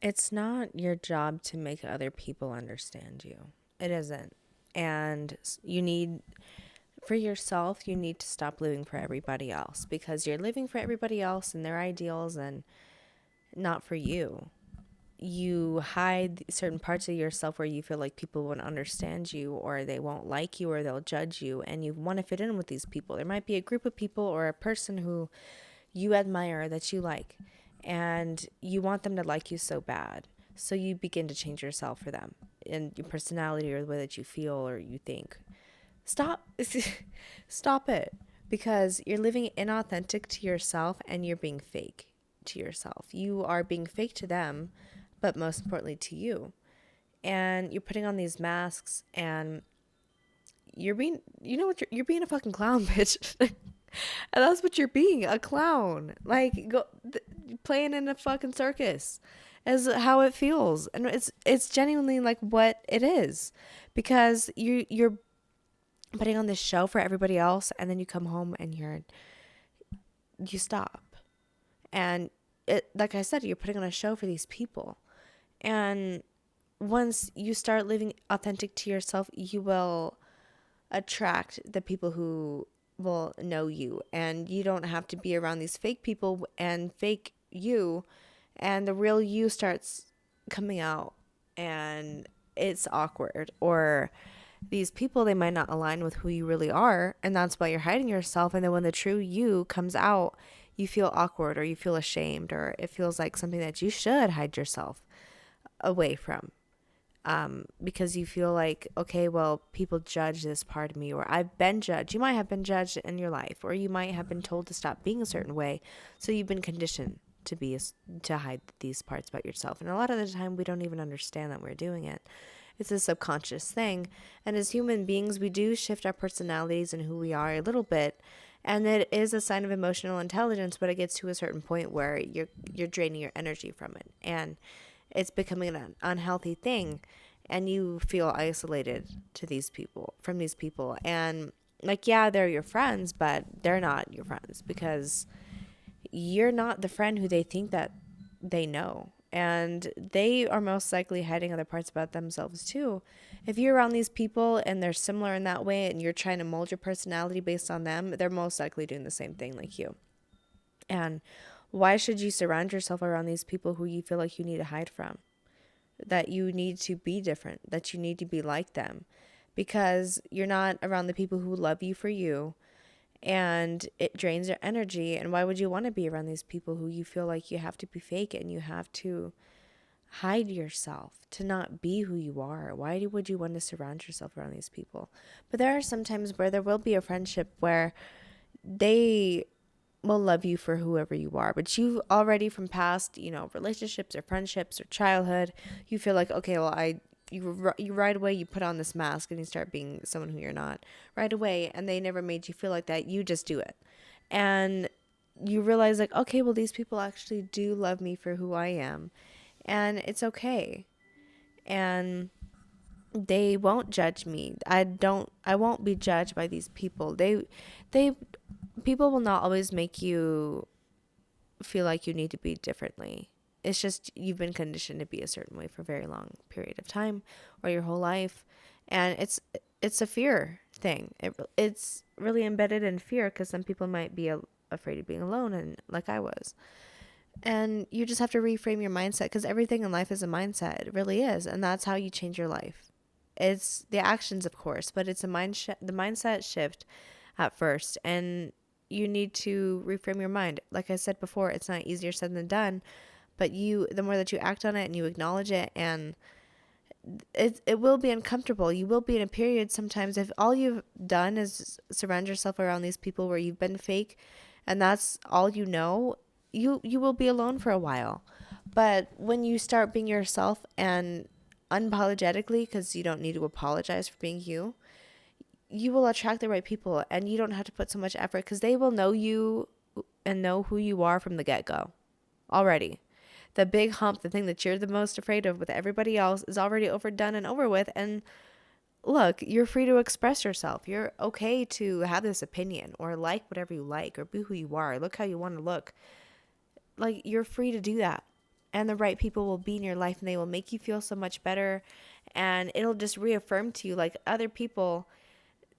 It's not your job to make other people understand you. It isn't. And you need, for yourself, you need to stop living for everybody else because you're living for everybody else and their ideals and not for you. You hide certain parts of yourself where you feel like people won't understand you or they won't like you or they'll judge you and you want to fit in with these people. There might be a group of people or a person who you admire that you like and you want them to like you so bad. So you begin to change yourself for them and your personality or the way that you feel or you think. Stop. Stop it because you're living inauthentic to yourself and you're being fake to yourself. You are being fake to them, but most importantly to you. And you're putting on these masks and you're being, you know what, you're being a fucking clown, bitch. And that's what you're being, a clown. Like playing in a fucking circus is how it feels. And it's genuinely like what it is. Because you're putting on this show for everybody else and then you come home and you stop. And it, like I said, you're putting on a show for these people. And once you start living authentic to yourself, you will attract the people who will know you. And you don't have to be around these fake people and fake you. And the real you starts coming out. And it's awkward. Or these people, they might not align with who you really are. And that's why you're hiding yourself. And then when the true you comes out, you feel awkward or you feel ashamed or it feels like something that you should hide yourself away from. Because you feel like, okay, well, people judge this part of me, or I've been judged. You might have been judged in your life, or you might have been told to stop being a certain way. So you've been conditioned to hide these parts about yourself. And a lot of the time we don't even understand that we're doing it. It's a subconscious thing. And as human beings, we do shift our personalities and who we are a little bit. And it is a sign of emotional intelligence, but it gets to a certain point where you're draining your energy from it. And it's becoming an unhealthy thing. And you feel isolated to these people, from these people. And like, yeah, they're your friends, but they're not your friends because you're not the friend who they think that they know. And they are most likely hiding other parts about themselves too. If you're around these people and they're similar in that way and you're trying to mold your personality based on them, they're most likely doing the same thing like you. And why should you surround yourself around these people who you feel like you need to hide from? That you need to be different, that you need to be like them. Because you're not around the people who love you for you, and it drains your energy. And why would you want to be around these people who you feel like you have to be fake and you have to hide yourself to not be who you are? Why would you want to surround yourself around these people? But there are some times where there will be a friendship where they will love you for whoever you are, but you already from past, relationships or friendships or childhood, you feel like, okay, well, you right away you put on this mask and you start being someone who you're not right away, and they never made you feel like that. You just do it, and you realize like, okay, well, these people actually do love me for who I am, and it's okay, and they won't judge me. I won't be judged by these people. They people will not always make you feel like you need to be differently. It's just you've been conditioned to be a certain way for a very long period of time or your whole life. And it's a fear thing. It's really embedded in fear because some people might be afraid of being alone, and like I was. And you just have to reframe your mindset because everything in life is a mindset. It really is. And that's how you change your life. It's the actions, of course, but it's the mindset shift at first. And you need to reframe your mind. Like I said before, it's not easier said than done, but the more that you act on it and you acknowledge it, and it will be uncomfortable. You will be in a period sometimes if all you've done is surround yourself around these people where you've been fake and that's all you know, you will be alone for a while. But when you start being yourself and unapologetically, because you don't need to apologize for being you, you will attract the right people, and you don't have to put so much effort because they will know you and know who you are from the get-go already. The big hump, the thing that you're the most afraid of with everybody else, is already overdone and over with. And look, you're free to express yourself. You're okay to have this opinion or like whatever you like or be who you are. Look how you want to look. Like, you're free to do that. and the right people will be in your life, and they will make you feel so much better. And it'll just reaffirm to you, like, other people,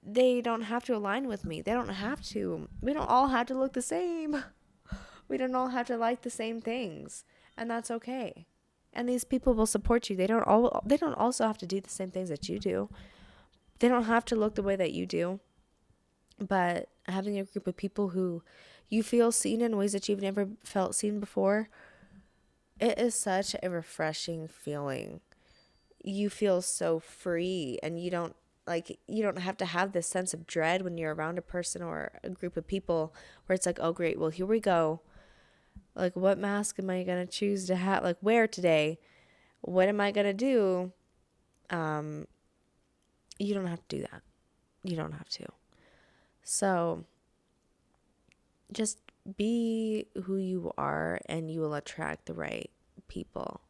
they don't have to align with me. They don't have to. We don't all have to look the same. We don't all have to like the same things, and that's okay. And these people will support you. They don't also have to do the same things that you do. They don't have to look the way that you do. But having a group of people who you feel seen in ways that you've never felt seen before, it is such a refreshing feeling. You feel so free, and you don't have to have this sense of dread when you're around a person or a group of people where it's like, oh great, well here we go. Like, what mask am I going to choose to wear today? What am I going to do? You don't have to do that. You don't have to. So just be who you are, and you will attract the right people.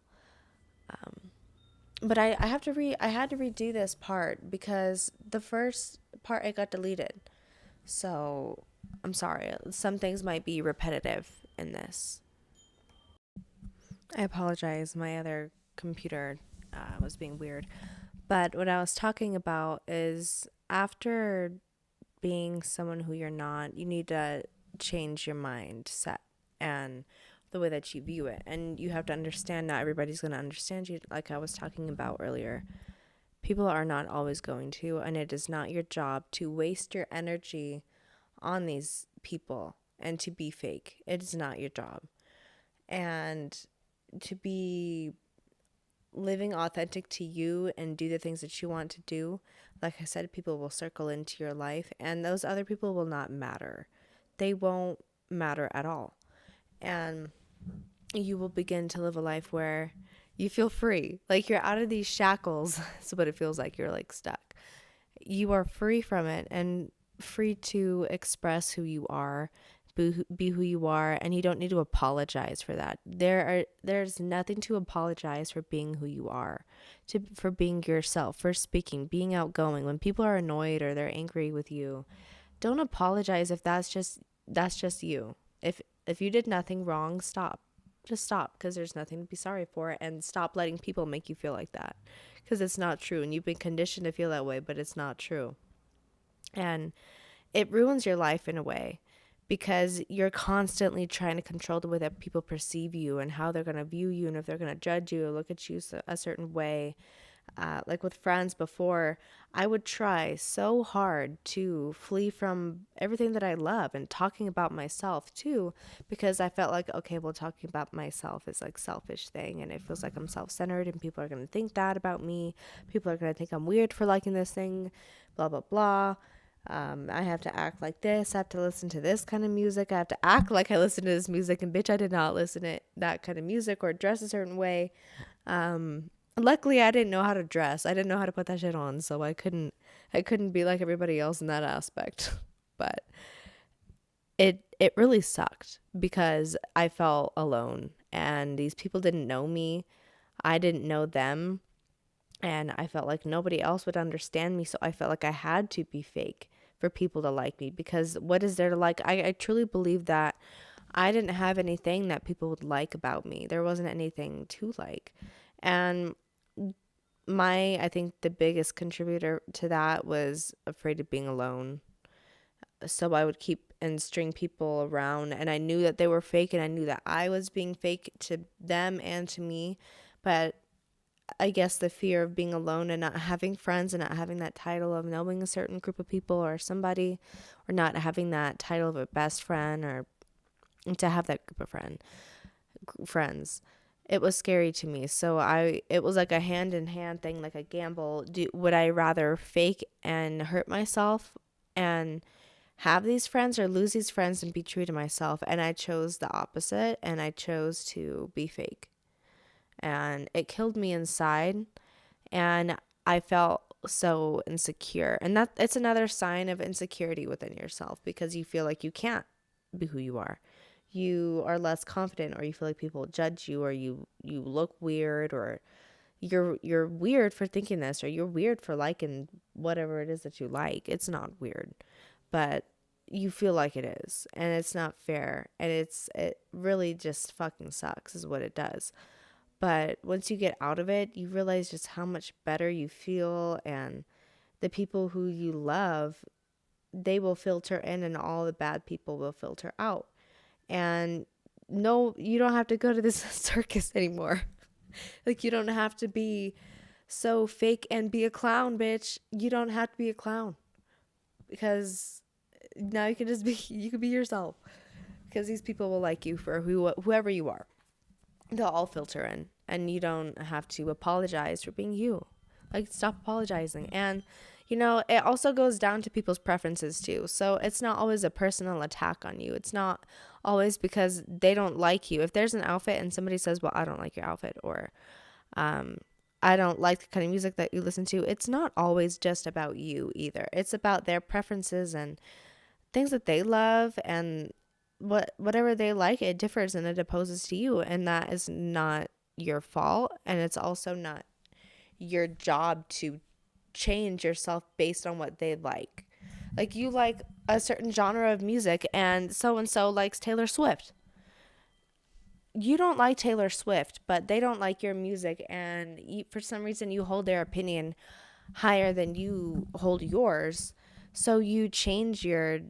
But I had to redo this part because the first part it got deleted. So I'm sorry. Some things might be repetitive in this. I apologize. My other computer was being weird. But what I was talking about is, after being someone who you're not, you need to change your mindset and the way that you view it. And you have to understand not everybody's going to understand you, like I was talking about earlier. People are not always going to, and it is not your job to waste your energy on these people and to be fake. It is not your job. And to be living authentic to you and do the things that you want to do. Like I said, people will circle into your life, and those other people will not matter. They won't matter at all. And you will begin to live a life where you feel free. Like, you're out of these shackles. That's what it feels like. You're like stuck. You are free from it and free to express who you are, be who you are, and you don't need to apologize for that. There's nothing to apologize for being who you are, for being yourself, for speaking, being outgoing. When people are annoyed or they're angry with you, don't apologize if that's just you. If you did nothing wrong, stop. Just stop, because there's nothing to be sorry for, and stop letting people make you feel like that, because it's not true, and you've been conditioned to feel that way, but it's not true. And it ruins your life in a way, because you're constantly trying to control the way that people perceive you and how they're going to view you, and if they're going to judge you or look at you a certain way. Like with friends before, I would try so hard to flee from everything that I love and talking about myself too, because I felt like, okay, well, talking about myself is like selfish thing, and it feels like I'm self-centered, and people are going to think that about me. People are going to think I'm weird for liking this thing, blah, blah, blah. I have to act like this. I have to listen to this kind of music. I have to act like I listen to this music, and bitch, I did not listen to that kind of music or dress a certain way. Luckily, I didn't know how to dress. I didn't know how to put that shit on, so I couldn't be like everybody else in that aspect. But it really sucked, because I felt alone, and these people didn't know me. I didn't know them, and I felt like nobody else would understand me, so I felt like I had to be fake for people to like me, because what is there to like? I truly believe that I didn't have anything that people would like about me. There wasn't anything to like. And I think the biggest contributor to that was afraid of being alone. So I would keep and string people around, and I knew that they were fake, and I knew that I was being fake to them and to me. But I guess the fear of being alone and not having friends and not having that title of knowing a certain group of people or somebody, or not having that title of a best friend, or to have that group of friends, it was scary to me. So it was like a hand in hand thing, like a gamble. Would I rather fake and hurt myself and have these friends, or lose these friends and be true to myself? And I chose the opposite, and I chose to be fake. And it killed me inside, and I felt so insecure. And that it's another sign of insecurity within yourself, because you feel like you can't be who you are. You are less confident, or you feel like people judge you, or you look weird, or you're weird for thinking this, or you're weird for liking whatever it is that you like. It's not weird, but you feel like it is, and it's not fair, and it really just fucking sucks is what it does. But once you get out of it, you realize just how much better you feel, and the people who you love, they will filter in and all the bad people will filter out. And no, you don't have to go to this circus anymore. Like, you don't have to be so fake and be a clown, bitch. You don't have to be a clown, because now you can just be, you can be yourself, because these people will like you for whoever you are. They'll all filter in, and you don't have to apologize for being you. Like, stop apologizing. And it also goes down to people's preferences too. So it's not always a personal attack on you. It's not always because they don't like you. If there's an outfit and somebody says, well, I don't like your outfit, or I don't like the kind of music that you listen to, it's not always just about you either. It's about their preferences and things that they love, and whatever they like, it differs and it opposes to you, and that is not your fault, and it's also not your job to change yourself based on what they like. Like, you like a certain genre of music, and so likes Taylor Swift. You don't like Taylor Swift, but they don't like your music, and for some reason you hold their opinion higher than you hold yours. So you change your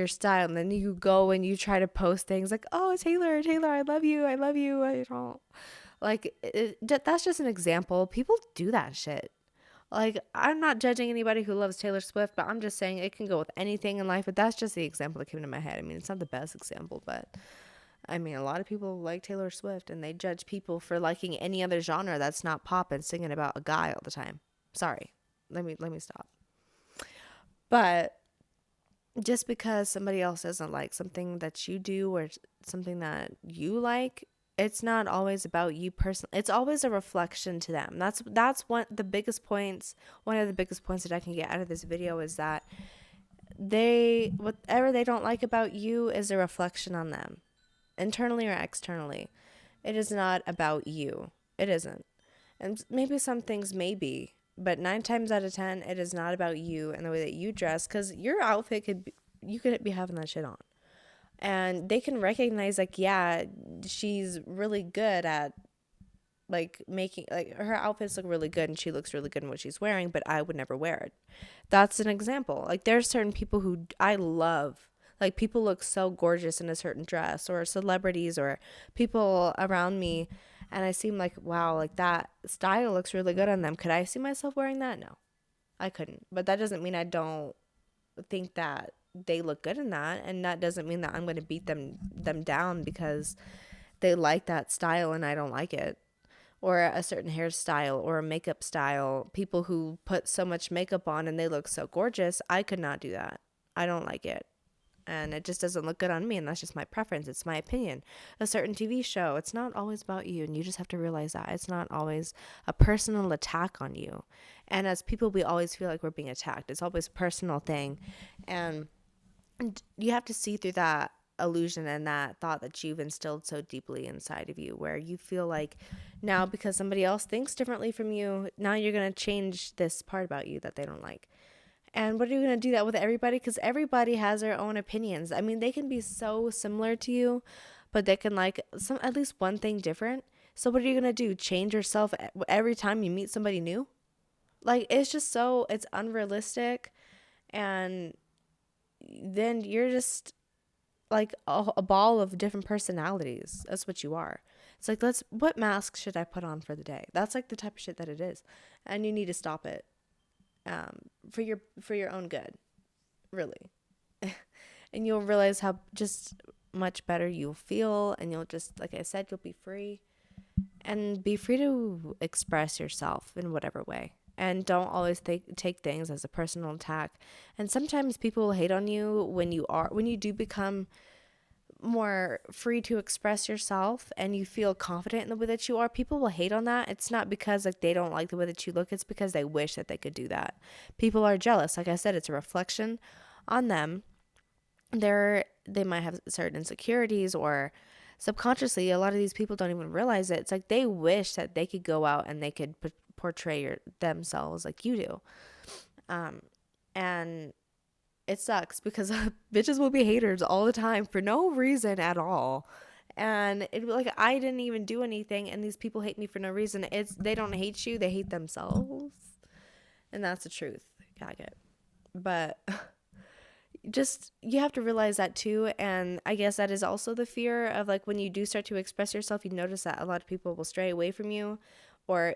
style, and then you go and you try to post things like, oh, Taylor, I love you, I don't like it. That's just an example. People do that shit. Like, I'm not judging anybody who loves Taylor Swift, but I'm just saying it can go with anything in life. But that's just the example that came to my head. I mean, it's not the best example, but I mean, a lot of people like Taylor Swift, and they judge people for liking any other genre that's not pop and singing about a guy all the time. Sorry. Let me stop. But just because somebody else doesn't like something that you do, or something that you like, it's not always about you personally. It's always a reflection to them. That's one of the biggest points that I can get out of this video, is that whatever they don't like about you is a reflection on them, internally or externally. It is not about you. It isn't. And maybe some things may be, but 9 times out of 10, it is not about you and the way that you dress, because your outfit you could be having that shit on. And they can recognize, like, yeah, she's really good at, like, making, like, her outfits look really good and she looks really good in what she's wearing, but I would never wear it. That's an example. Like, there's certain people who I love. Like, people look so gorgeous in a certain dress, or celebrities, or people around me, and I seem like, wow, like, that style looks really good on them. Could I see myself wearing that? No, I couldn't. But that doesn't mean I don't think that they look good in that, and that doesn't mean that I'm going to beat them down because they like that style and I don't like it, or a certain hairstyle or a makeup style. People who put so much makeup on and they look so gorgeous, I could not do that. I don't like it, and it just doesn't look good on me, and that's just my preference. It's my opinion. A certain TV show, it's not always about you, and you just have to realize that it's not always a personal attack on you. And as people, we always feel like we're being attacked. It's always a personal thing, and you have to see through that illusion and that thought that you've instilled so deeply inside of you, where you feel like now, because somebody else thinks differently from you, now you're going to change this part about you that they don't like. And what are you going to do that with everybody? Because everybody has their own opinions. I mean, they can be so similar to you, but they can like at least one thing different. So what are you going to do? Change yourself every time you meet somebody new? Like, it's unrealistic. And then you're just like a ball of different personalities. That's what you are. It's like, what mask should I put on for the day? That's like the type of shit that it is. And you need to stop it. For your own good, really. And you'll realize how just much better you'll feel, and you'll just, like I said, you'll be free, and be free to express yourself in whatever way, and don't always take things as a personal attack. And sometimes people will hate on you when you do become more free to express yourself and you feel confident in the way that you are. People will hate on that. It's not because like they don't like the way that you look. It's because they wish that they could do that. People are jealous. Like I said, it's a reflection on them. They might have certain insecurities, or subconsciously, a lot of these people don't even realize it. It's like they wish that they could go out and they could portray themselves like you do. And it sucks because bitches will be haters all the time for no reason at all. And it'd be like, I didn't even do anything, and these people hate me for no reason. They don't hate you, they hate themselves. And that's the truth. Got it. But just, you have to realize that too. And I guess that is also the fear of, like, when you do start to express yourself, you notice that a lot of people will stray away from you, or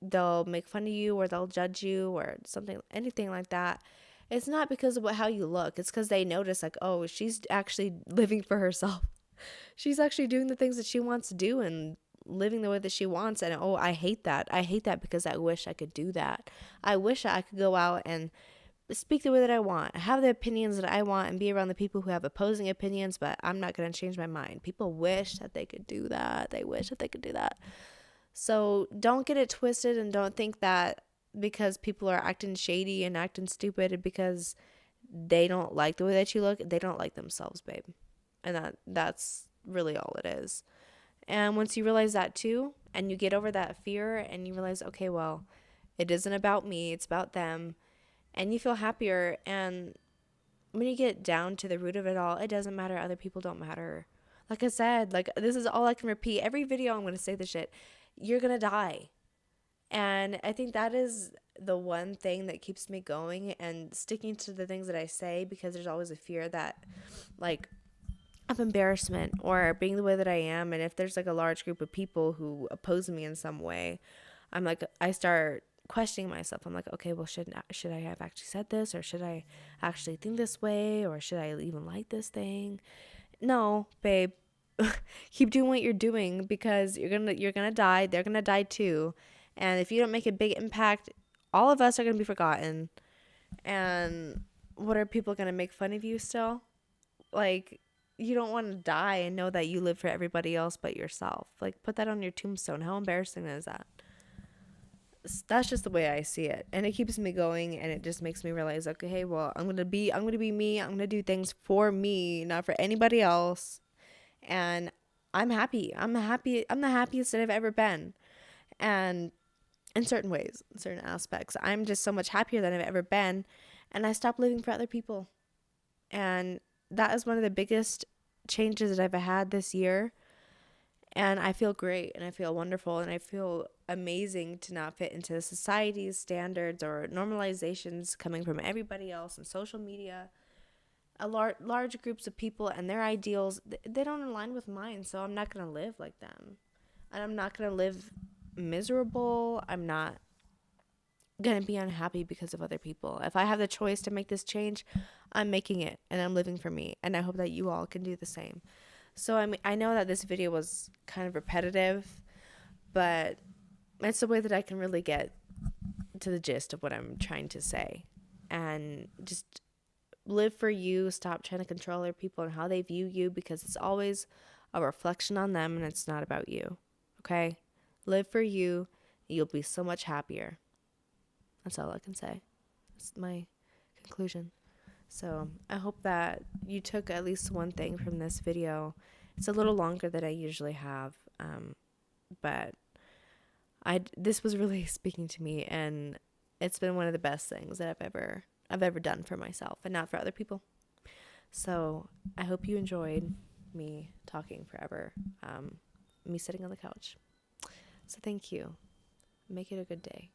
they'll make fun of you, or they'll judge you, or something, anything like that. It's not because of how you look. It's because they notice, like, oh, she's actually living for herself. She's actually doing the things that she wants to do and living the way that she wants. And oh, I hate that. I hate that because I wish I could do that. I wish I could go out and speak the way that I want, have the opinions that I want, and be around the people who have opposing opinions, but I'm not going to change my mind. People wish that they could do that. They wish that they could do that. So don't get it twisted, and don't think that because people are acting shady and acting stupid because they don't like the way that you look, they don't like themselves, babe. And that's really all it is. And once you realize that too, and you get over that fear, and you realize, okay, well, it isn't about me, it's about them, and you feel happier. And when you get down to the root of it all, it doesn't matter. Other people don't matter. Like I said, like, this is all I can repeat. Every video I'm going to say this shit. You're going to die. And I think that is the one thing that keeps me going and sticking to the things that I say, because there's always a fear that, like, of embarrassment or being the way that I am. And if there's like a large group of people who oppose me in some way, I start questioning myself. I'm like, okay, well, should I have actually said this, or should I actually think this way, or should I even like this thing? No, babe. Keep doing what you're doing, because you're gonna die. They're gonna die too. And if you don't make a big impact, all of us are gonna be forgotten. And what are people gonna make fun of you still? Like, you don't want to die and know that you live for everybody else but yourself. Like, put that on your tombstone. How embarrassing is that? That's just the way I see it, and it keeps me going, and it just makes me realize, okay, hey, well, I'm gonna be me. I'm gonna do things for me, not for anybody else. And I'm happy. I'm the happiest that I've ever been. And in certain ways, in certain aspects, I'm just so much happier than I've ever been. And I stopped living for other people. And that is one of the biggest changes that I've had this year. And I feel great, and I feel wonderful, and I feel amazing to not fit into society's standards or normalizations coming from everybody else and social media. Large groups of people and their ideals, they don't align with mine, so I'm not going to live like them. And I'm not going to live miserable. I'm not going to be unhappy because of other people. If I have the choice to make this change, I'm making it, and I'm living for me. And I hope that you all can do the same. So I know that this video was kind of repetitive, but it's a way that I can really get to the gist of what I'm trying to say. And just live for you. Stop trying to control other people and how they view you, because it's always a reflection on them, and it's not about you. Okay? Live for you. You'll be so much happier. That's all I can say. That's my conclusion. So I hope that you took at least one thing from this video. It's a little longer than I usually have, but this was really speaking to me, and it's been one of the best things that I've ever done for myself, and not for other people. So I hope you enjoyed me talking forever, me sitting on the couch. So thank you. Make it a good day.